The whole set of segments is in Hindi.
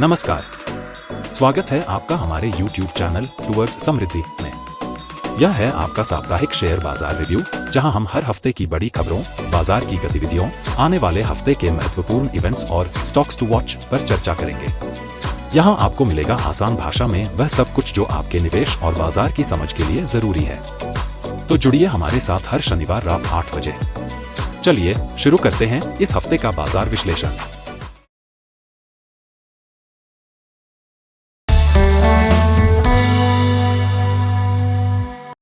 नमस्कार, स्वागत है आपका हमारे YouTube चैनल टूवर्ड्स समृद्धि में। यह है आपका साप्ताहिक शेयर बाजार रिव्यू, जहां हम हर हफ्ते की बड़ी खबरों, बाजार की गतिविधियों, आने वाले हफ्ते के महत्वपूर्ण इवेंट्स और स्टॉक्स टू वॉच पर चर्चा करेंगे। यहां आपको मिलेगा आसान भाषा में वह सब कुछ जो आपके निवेश और बाजार की समझ के लिए जरूरी है। तो जुड़िए हमारे साथ हर शनिवार रात 8 बजे। चलिए शुरू करते हैं इस हफ्ते का बाजार विश्लेषण।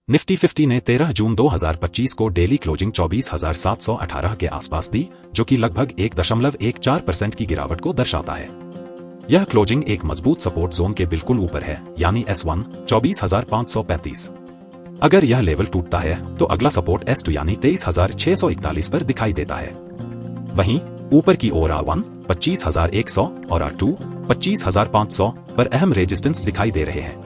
निफ्टी 50 ने 13 जून 2025 को डेली क्लोजिंग 24,718 के आसपास दी, जो कि लगभग 1.14% की गिरावट को दर्शाता है। यह क्लोजिंग एक मजबूत सपोर्ट जोन के बिल्कुल ऊपर है, यानी S1 24,535। अगर यह लेवल टूटता है तो अगला सपोर्ट S2 यानी 23,641 पर दिखाई देता है। वहीं ऊपर की ओर R1 25,100 और R2 25,500 पर अहम रेजिस्टेंस दिखाई दे रहे हैं।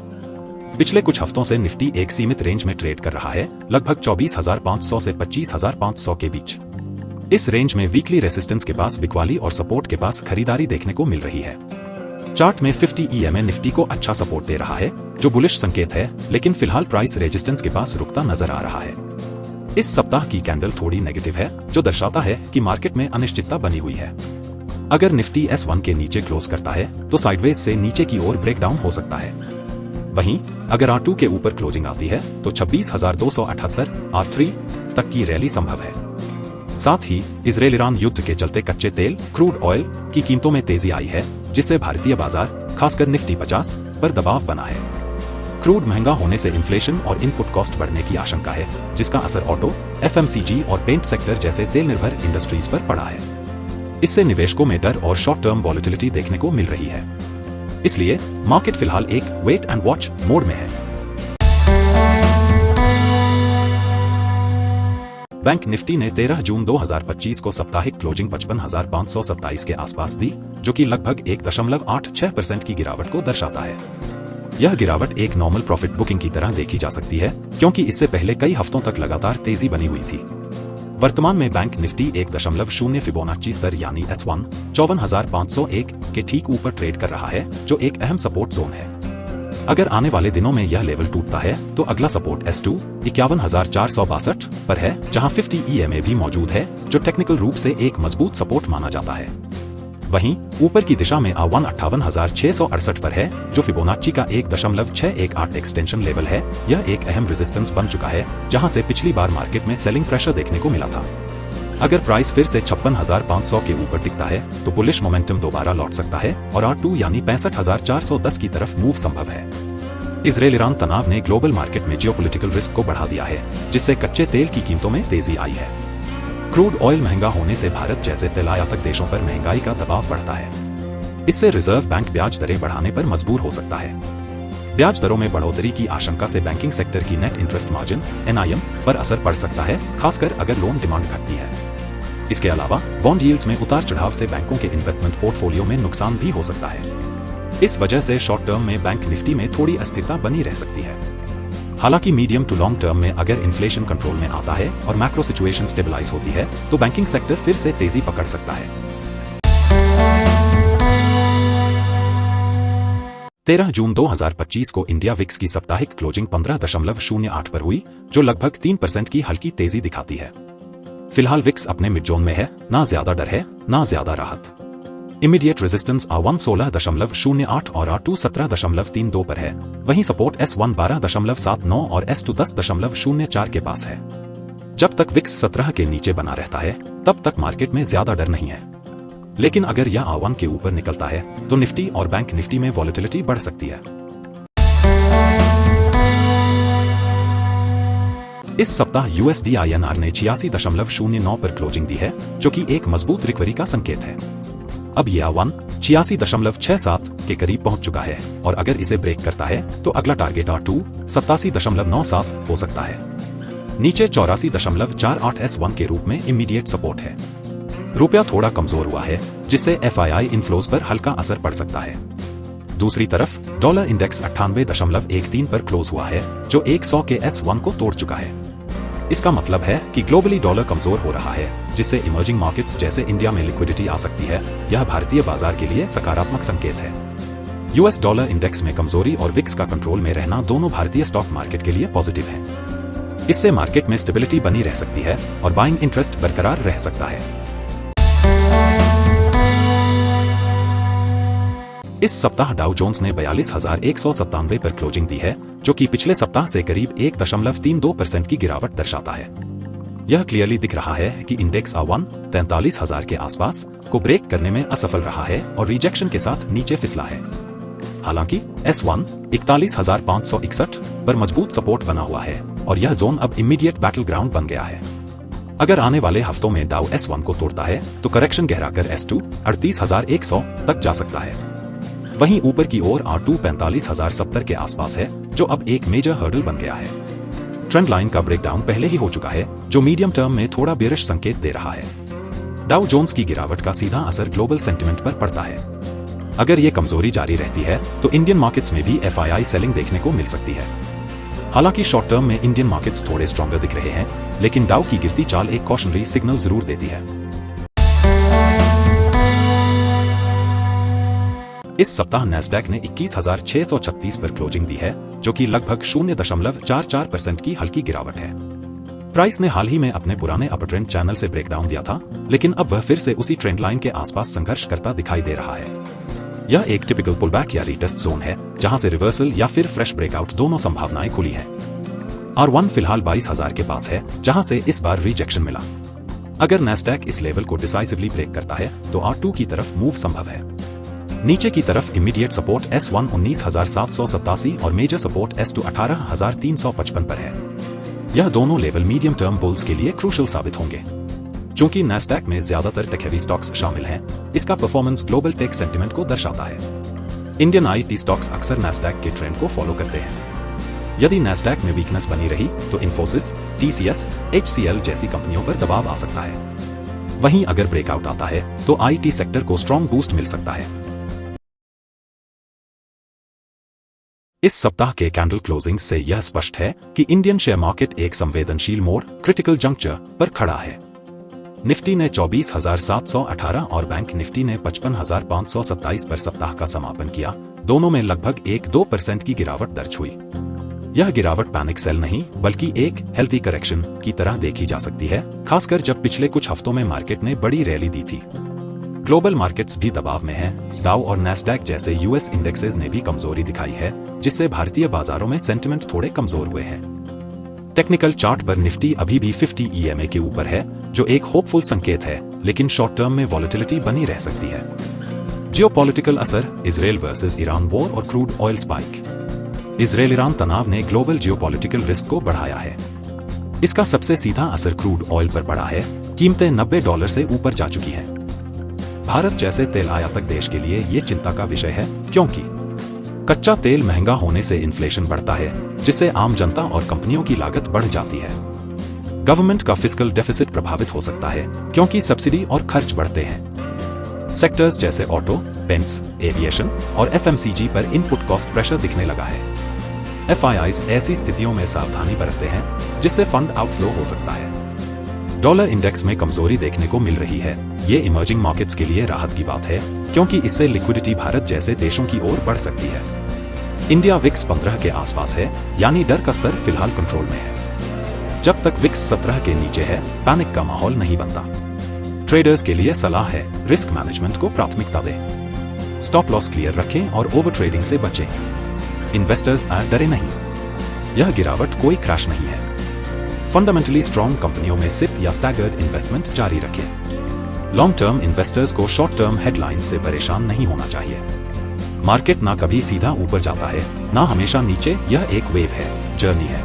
पिछले कुछ हफ्तों से निफ्टी एक सीमित रेंज में ट्रेड कर रहा है, लगभग 24,500 से 25,500 के बीच। इस रेंज में वीकली रेसिस्टेंस के पास बिकवाली और सपोर्ट के पास खरीदारी देखने को मिल रही है। चार्ट में 50 EMA निफ्टी को अच्छा सपोर्ट दे रहा है, जो बुलिश संकेत है, लेकिन फिलहाल प्राइस रेजिस्टेंस के पास रुकता नजर आ रहा है। इस सप्ताह की कैंडल थोड़ी नेगेटिव है, जो दर्शाता है कि मार्केट में अनिश्चितता बनी हुई है। अगर निफ्टी S1 के नीचे क्लोज करता है तो साइडवेज से नीचे की ओर ब्रेकडाउन हो सकता है। वहीं अगर R2 के ऊपर क्लोजिंग आती है तो 26,278 R3 तक की रैली संभव है। साथ ही इजरायल ईरान युद्ध के चलते कच्चे तेल क्रूड ऑयल की कीमतों में तेजी आई है, जिससे भारतीय बाजार खासकर निफ्टी 50 पर दबाव बना है। क्रूड महंगा होने से इन्फ्लेशन और इनपुट कॉस्ट बढ़ने की आशंका है, जिसका असर ऑटो, FMCG और पेंट सेक्टर जैसे तेल निर्भर इंडस्ट्रीज पर पड़ा है। इससे निवेशकों में डर और शॉर्ट टर्म वॉलेटिलिटी देखने को मिल रही है। इसलिए मार्केट फिलहाल एक वेट एंड वॉच मोड में है। बैंक निफ्टी ने 13 जून 2025 को साप्ताहिक क्लोजिंग 55,527 के आसपास दी, जो कि लगभग 1.86% की गिरावट को दर्शाता है। यह गिरावट एक नॉर्मल प्रॉफिट बुकिंग की तरह देखी जा सकती है, क्योंकि इससे पहले कई हफ्तों तक लगातार तेजी बनी हुई थी। वर्तमान में बैंक निफ्टी 1.0 फिबोनाची स्तर यानी S1 54,501 के ठीक ऊपर ट्रेड कर रहा है, जो एक अहम सपोर्ट जोन है। अगर आने वाले दिनों में यह लेवल टूटता है तो अगला सपोर्ट S2 51,462 पर है, जहां 50 EMA भी मौजूद है, जो टेक्निकल रूप से एक मजबूत सपोर्ट माना जाता है। वहीं ऊपर की दिशा में R1 58,668 पर है, जो फिबोनाची का 1.618 एक्सटेंशन लेवल है। यह एक अहम रेजिस्टेंस बन चुका है, जहां से पिछली बार मार्केट में सेलिंग प्रेशर देखने को मिला था। अगर प्राइस फिर से 56,500 के ऊपर टिकता है तो बुलिश मोमेंटम दोबारा लौट सकता है और R2 यानी 65,410 की तरफ मूव संभव है। इजरायल ईरान तनाव ने ग्लोबल मार्केट में जियोपॉलिटिकल रिस्क को बढ़ा दिया है, जिससे कच्चे तेल की कीमतों में तेजी आई है। क्रूड ऑयल महंगा होने से भारत जैसे तेल आयातक देशों पर महंगाई का दबाव बढ़ता है। इससे रिजर्व बैंक ब्याज दरें बढ़ाने पर मजबूर हो सकता है। ब्याज दरों में बढ़ोतरी की आशंका से बैंकिंग सेक्टर की नेट इंटरेस्ट मार्जिन (NIM) पर असर पड़ सकता है, खासकर अगर लोन डिमांड घटती है। इसके अलावा बॉन्ड यील्ड्स में उतार चढ़ाव से बैंकों के इन्वेस्टमेंट पोर्टफोलियो में नुकसान भी हो सकता है। इस वजह से शॉर्ट टर्म में बैंक निफ्टी में थोड़ी अस्थिरता बनी रह सकती है। हालांकि मीडियम टू लॉन्ग टर्म में अगर इन्फ्लेशन कंट्रोल में आता है और मैक्रो सिचुएशन स्टेबलाइज होती है तो बैंकिंग सेक्टर फिर से तेजी पकड़ सकता है। 13 जून 2025 को इंडिया विक्स की साप्ताहिक क्लोजिंग 15.08 पर हुई, जो लगभग 3% की हल्की तेजी दिखाती है। फिलहाल विक्स अपने मिड जोन में है, ना ज्यादा डर है ना ज्यादा राहत। इमीडिएट रेजिस्टेंस R1 16.08 और R2 17.32 पर है। वहीं सपोर्ट S1 12.79 और S2 10.04 के पास है। जब तक विक्स 17 के नीचे बना रहता है तब तक मार्केट में ज्यादा डर नहीं है, लेकिन अगर यह R1 के ऊपर निकलता है तो निफ्टी और बैंक निफ्टी में वॉलेटिलिटी बढ़ सकती है। इस सप्ताह USD INR ने 86.09 पर क्लोजिंग दी है, जो कि एक मजबूत रिकवरी का संकेत है। अब यह R1 86.67 के करीब पहुंच चुका है और अगर इसे ब्रेक करता है तो अगला टारगेट R2 87.97 हो सकता है। नीचे 84.48 S1 के रूप में इमीडिएट सपोर्ट है। रुपया थोड़ा कमजोर हुआ है, जिससे FII इनफ्लोज पर हल्का असर पड़ सकता है। दूसरी तरफ डॉलर इंडेक्स 98.13 पर क्लोज हुआ है, जो 100 के S1 को तोड़ चुका है। इसका मतलब है कि ग्लोबली डॉलर कमजोर हो रहा है, जिससे इमर्जिंग मार्केट्स जैसे इंडिया में लिक्विडिटी आ सकती है। यह भारतीय बाजार के लिए सकारात्मक संकेत है। यूएस डॉलर इंडेक्स में कमजोरी और विक्स का कंट्रोल में रहना दोनों भारतीय स्टॉक मार्केट के लिए पॉजिटिव है। इससे मार्केट में स्टेबिलिटी बनी रह सकती है और बाइंग इंटरेस्ट बरकरार रह सकता है। इस सप्ताह डाउ जोन्स ने 42,197 पर क्लोजिंग दी है, जो कि पिछले सप्ताह से करीब 1.32% की गिरावट दर्शाता है। यह क्लियरली दिख रहा है कि इंडेक्स A1 43,000 के आसपास को ब्रेक करने में असफल रहा है और रिजेक्शन के साथ नीचे फिसला है। हालांकि S1 41,561 पर मजबूत सपोर्ट बना हुआ है और यह जोन अब इमीडिएट बैटल ग्राउंड बन गया है। अगर आने वाले हफ्तों में डाउ S1 को तोड़ता है तो करेक्शन गहराकर S2 38,100 तक जा सकता है। वहीं ऊपर की ओर R2 45,070 के आसपास है, जो अब एक मेजर हर्डल बन गया है। ट्रेंड लाइन का ब्रेकडाउन पहले ही हो चुका है, जो मीडियम टर्म में थोड़ा बेरिश संकेत दे रहा है। डाउ जोन्स की गिरावट का सीधा असर ग्लोबल सेंटिमेंट पर पड़ता है। अगर ये कमजोरी जारी रहती है तो इंडियन मार्केट्स में भी FII सेलिंग देखने को मिल सकती है। हालांकि शॉर्ट टर्म में इंडियन मार्केट्स थोड़े स्ट्रॉन्गर दिख रहे हैं, लेकिन डाउ की गिरती चाल एक कॉशनरी सिग्नल जरूर देती है। इस सप्ताह नैस्डैक ने 21,636 पर क्लोजिंग दी है, जो कि लगभग 0.44% की हल्की गिरावट है। प्राइस ने हाल ही में अपने पुराने अपर ट्रेंड चैनल से ब्रेकडाउन दिया था, लेकिन अब वह फिर से उसी ट्रेंड लाइन के आसपास संघर्ष करता दिखाई दे रहा है। यह एक टिपिकल पुलबैक या रीटेस्ट जोन है, जहां से रिवर्सल या फिर फ्रेश ब्रेकआउट दोनों संभावनाएं खुली हैं। R1 फिलहाल 22,000 के पास है, जहां से इस बार रिजेक्शन मिला। अगर नैस्डैक इस लेवल को डिसाइसिवली ब्रेक करता है तो R2 की तरफ मूव संभव है। नीचे की तरफ इमीडिएट सपोर्ट S1 19,787 और मेजर सपोर्ट S2 18,355 पर है। यह दोनों लेवल मीडियम टर्म बुल्स के लिए क्रूशल साबित होंगे। चूंकि नैस्डैक में ज्यादातर टेक हेवी स्टॉक्स शामिल हैं, इसका परफॉर्मेंस ग्लोबल टेक सेंटिमेंट को दर्शाता है। इंडियन IT स्टॉक्स अक्सर नैस्डैक के ट्रेंड को फॉलो करते हैं। यदि नैस्डैक में वीकनेस बनी रही तो इन्फोसिस, TCS, HCL जैसी कंपनियों पर दबाव आ सकता है। वहीं अगर ब्रेकआउट आता है तो IT सेक्टर को स्ट्रॉन्ग बूस्ट मिल सकता है। इस सप्ताह के कैंडल क्लोजिंग से यह स्पष्ट है कि इंडियन शेयर मार्केट एक संवेदनशील मोड़ क्रिटिकल जंक्चर पर खड़ा है। निफ्टी ने 24,718 और बैंक निफ्टी ने 55,527 पर सप्ताह का समापन किया। दोनों में लगभग 1-2% की गिरावट दर्ज हुई। यह गिरावट पैनिक सेल नहीं बल्कि एक हेल्थी करेक्शन की तरह देखी जा सकती है, खासकर जब पिछले कुछ हफ्तों में मार्केट ने बड़ी रैली दी थी। ग्लोबल मार्केट्स भी दबाव में हैं। डाउ और नैस्डैक जैसे यूएस इंडेक्सेस ने भी कमजोरी दिखाई है, जिससे भारतीय बाजारों में सेंटिमेंट थोड़े कमजोर हुए हैं। टेक्निकल चार्ट पर निफ्टी अभी भी 50 EMA के ऊपर है, जो एक होपफुल संकेत है, लेकिन शॉर्ट टर्म में वॉलेटिलिटी बनी रह सकती है। जियोपॉलिटिकल असर, इजराइल वर्सेस ईरान वॉर और crude oil spike. Israel Iran तनाव ने ग्लोबल जियोपॉलिटिकल रिस्क को बढ़ाया है। इसका सबसे सीधा असर क्रूड ऑयल पर पड़ा है। कीमतें $90 से ऊपर जा चुकी हैं। भारत जैसे तेल आयातक देश के लिए ये चिंता का विषय है, क्योंकि कच्चा तेल महंगा होने से इन्फ्लेशन बढ़ता है, जिससे आम जनता और कंपनियों की लागत बढ़ जाती है। गवर्नमेंट का फिस्कल डेफिसिट प्रभावित हो सकता है, क्योंकि सब्सिडी और खर्च बढ़ते हैं। सेक्टर्स जैसे ऑटो, पेंट्स, एविएशन और FMCG पर इनपुट कॉस्ट प्रेशर दिखने लगा है। FIIs ऐसी स्थितियों में सावधानी बरतते हैं, जिससे फंड आउटफ्लो हो सकता है। डॉलर इंडेक्स में कमजोरी देखने को मिल रही है। ये इमर्जिंग मार्केट्स के लिए राहत की बात है, क्योंकि इससे लिक्विडिटी भारत जैसे देशों की ओर बढ़ सकती है। इंडिया विक्स 15 के आसपास है, यानी डर का स्तर फिलहाल कंट्रोल में है। जब तक विक्स 17 के नीचे है, पैनिक का माहौल नहीं बनता। ट्रेडर्स के लिए सलाह है, रिस्क मैनेजमेंट को प्राथमिकता दें। स्टॉप लॉस क्लियर रखें और ओवर ट्रेडिंग से बचें। इन्वेस्टर्स डरे नहीं। यह गिरावट कोई क्रैश नहीं है। फंडामेंटली स्ट्रॉन्ग कंपनियों में सिप या स्टैगर्ड इन्वेस्टमेंट जारी रखें। लॉन्ग टर्म इन्वेस्टर्स को शॉर्ट टर्म हेडलाइंस से परेशान नहीं होना चाहिए। मार्केट ना कभी सीधा ऊपर जाता है, ना हमेशा नीचे। यह एक वेव है, जर्नी है।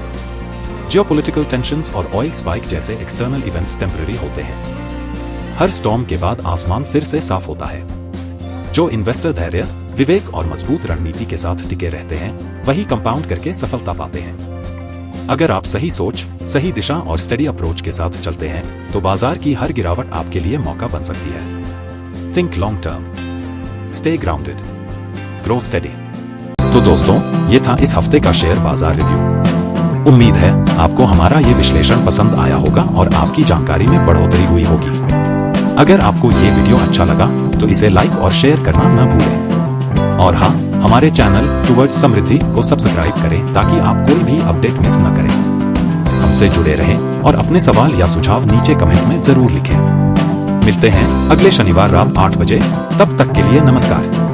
जियोपॉलिटिकल टेंशंस और ऑयल स्पाइक जैसे एक्सटर्नल इवेंट्स टेम्पररी होते हैं। हर स्टॉर्म के बाद आसमान फिर से साफ होता है। जो इन्वेस्टर धैर्य, विवेक और मजबूत रणनीति के साथ टिके रहते हैं, वही कंपाउंड करके सफलता पाते हैं। अगर आप सही सोच, सही दिशा और स्टडी अप्रोच के साथ चलते हैं, तो बाजार की हर गिरावट आपके लिए मौका बन सकती है। Think long term, stay grounded, grow study. तो दोस्तों, ये था इस हफ्ते का शेयर बाजार रिव्यू। उम्मीद है आपको हमारा ये विश्लेषण पसंद आया होगा और आपकी जानकारी में बढ़ोतरी हुई होगी। अगर आपको ये वीडियो अच्छा लगा तो इसे लाइक और शेयर करना न भूलें। और हाँ, हमारे चैनल टुवर्ड्स समृद्धि को सब्सक्राइब करें ताकि आप कोई भी अपडेट मिस न करें। हमसे जुड़े रहें और अपने सवाल या सुझाव नीचे कमेंट में जरूर लिखें। मिलते हैं अगले शनिवार रात 8 बजे। तब तक के लिए नमस्कार।